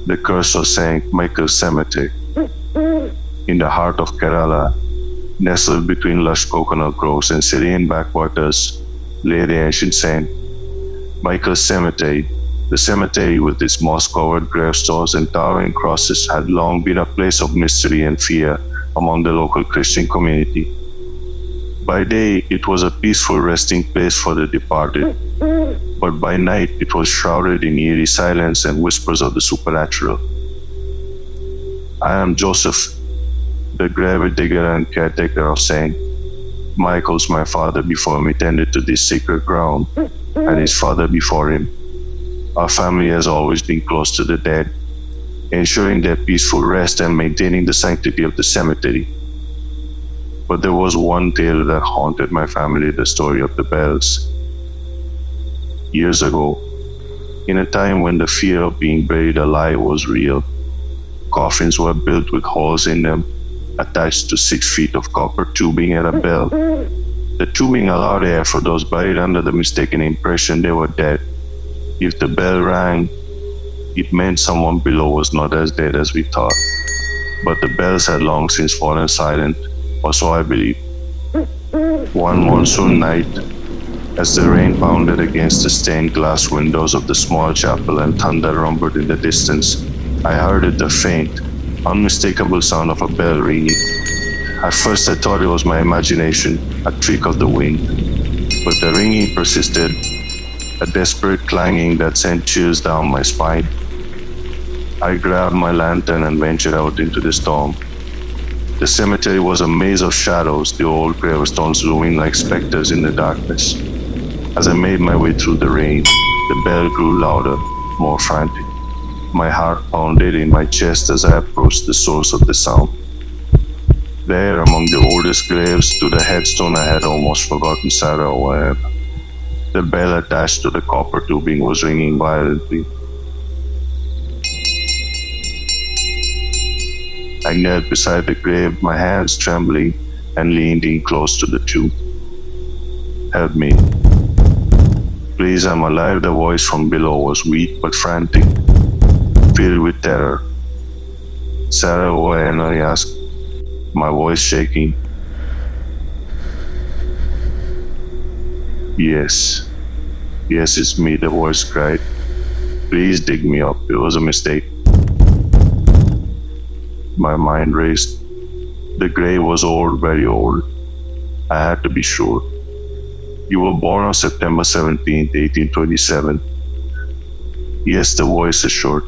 The curse of St. Michael's Cemetery. In the heart of Kerala, nestled between lush coconut groves and serene backwaters, lay the ancient St. Michael's Cemetery. The cemetery, with its moss-covered gravestones and towering crosses, had long been a place of mystery and fear among the local Christian community. By day, it was a peaceful resting place for the departed, but by night it was shrouded in eerie silence and whispers of the supernatural. I am Joseph, the grave digger and caretaker of St. Michael's. My father before me tended to this sacred ground, and his father before him. Our family has always been close to the dead, ensuring their peaceful rest and maintaining the sanctity of the cemetery. But there was one tale that haunted my family, the story of the bells. Years ago, in a time when the fear of being buried alive was real, coffins were built with holes in them, attached to 6 feet of copper tubing and a bell. The tubing allowed air for those buried under the mistaken impression they were dead. If the bell rang, it meant someone below was not as dead as we thought. But the bells had long since fallen silent, or so I believe. One monsoon night, as the rain pounded against the stained glass windows of the small chapel and thunder rumbled in the distance, I heard the faint, unmistakable sound of a bell ringing. At first I thought it was my imagination, a trick of the wind. But the ringing persisted, a desperate clanging that sent chills down my spine. I grabbed my lantern and ventured out into the storm. The cemetery was a maze of shadows, the old gravestones looming like specters in the darkness. As I made my way through the rain, the bell grew louder, more frantic. My heart pounded in my chest as I approached the source of the sound. There, among the oldest graves, stood a headstone I had almost forgotten Sarah O'Hare. The bell attached to the copper tubing was ringing violently. I knelt beside the grave, my hands trembling, and leaned in close to the tube. Help me. Please, I'm alive. The voice from below was weak but frantic, filled with terror. Sarah O'Hare, I asked, my voice shaking. Yes, it's me, the voice cried. Please dig me up, it was a mistake. My mind raced. The grave was old, very old. I had to be sure. You were born on September 17th, 1827. Yes, the voice assured,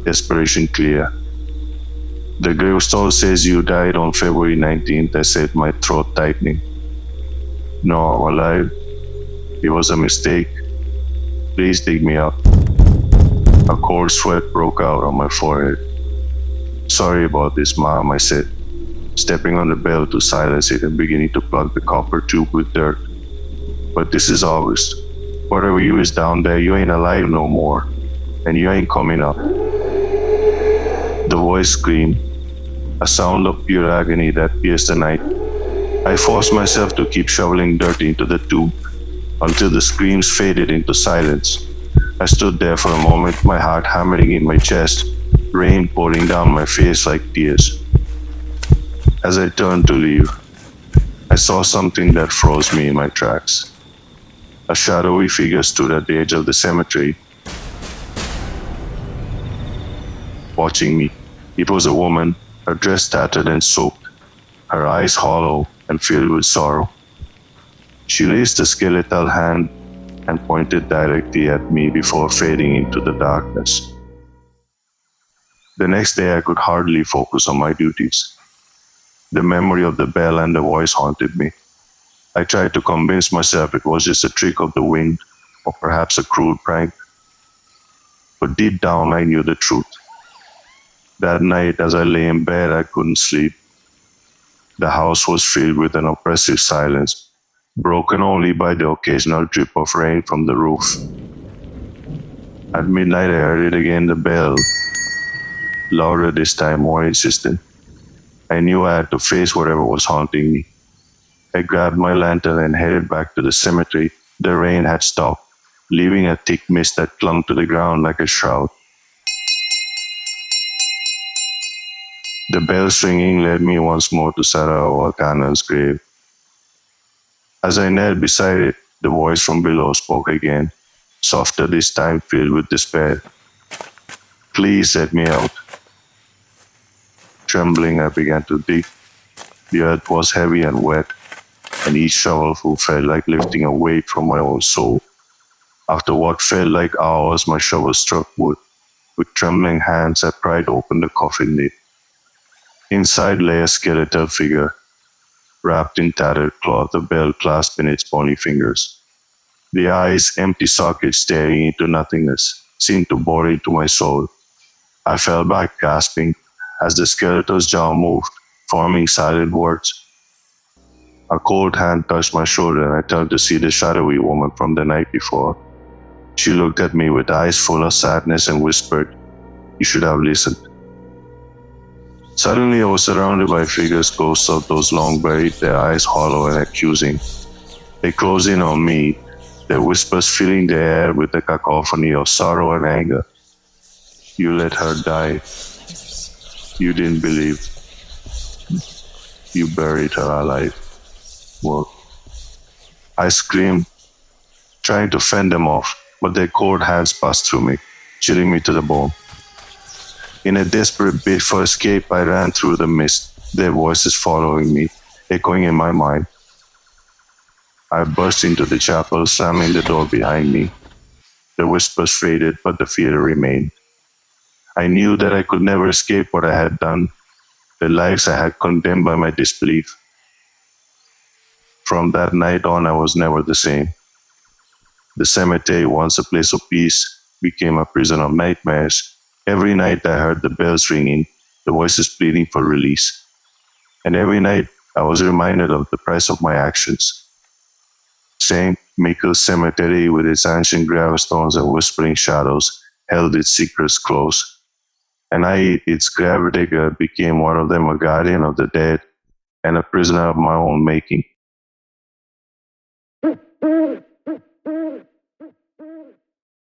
desperation clear. The gravestone says you died on February 19th, I said, my throat tightening. No, I'm alive. It was a mistake. Please dig me up. A cold sweat broke out on my forehead. Sorry about this, Mom, I said, stepping on the bell to silence it and beginning to plug the copper tube with dirt. But this is August. Whatever you is down there, you ain't alive no more, and you ain't coming up. The voice screamed, a sound of pure agony that pierced the night. I forced myself to keep shoveling dirt into the tube until the screams faded into silence. I stood there for a moment, my heart hammering in my chest, rain pouring down my face like tears. As I turned to leave, I saw something that froze me in my tracks. A shadowy figure stood at the edge of the cemetery, watching me. It was a woman, her dress tattered and soaked, her eyes hollow and filled with sorrow. She raised a skeletal hand and pointed directly at me before fading into the darkness. The next day I could hardly focus on my duties. The memory of the bell and the voice haunted me. I tried to convince myself it was just a trick of the wind or perhaps a cruel prank. But deep down I knew the truth. That night as I lay in bed I couldn't sleep. The house was filled with an oppressive silence, broken only by the occasional drip of rain from the roof. At midnight I heard it again, the bell, louder this time, more insistent. I knew I had to face whatever was haunting me. I grabbed my lantern and headed back to the cemetery. The rain had stopped, leaving a thick mist that clung to the ground like a shroud. The bells ringing led me once more to Sarah O'Connell's grave. As I knelt beside it, the voice from below spoke again, softer this time filled with despair. Please let me out. Trembling, I began to dig. The earth was heavy and wet, and each shovelful felt like lifting a weight from my own soul. After what felt like hours, my shovel struck wood. With trembling hands, I pried open the coffin lid. Inside lay a skeletal figure, wrapped in tattered cloth, a bell clasped in its bony fingers. The eyes, empty sockets staring into nothingness, seemed to bore into my soul. I fell back, gasping, as the skeleton's jaw moved, forming silent words. A cold hand touched my shoulder, and I turned to see the shadowy woman from the night before. She looked at me with eyes full of sadness and whispered, "You should have listened." Suddenly, I was surrounded by figures, ghosts of those long buried, their eyes hollow and accusing. They closed in on me, their whispers filling the air with a cacophony of sorrow and anger. "You let her die. You didn't believe. You buried her alive." Well, I screamed, trying to fend them off, but their cold hands passed through me, chilling me to the bone. In a desperate bid for escape, I ran through the mist, their voices following me, echoing in my mind. I burst into the chapel, slamming the door behind me. The whispers faded, but the fear remained. I knew that I could never escape what I had done, the lives I had condemned by my disbelief. From that night on, I was never the same. The cemetery, once a place of peace, became a prison of nightmares. Every night I heard the bells ringing, the voices pleading for release. And every night I was reminded of the price of my actions. St. Michael's Cemetery, with its ancient gravestones and whispering shadows, held its secrets close. And I, its gravedigger, became one of them, a guardian of the dead and a prisoner of my own making.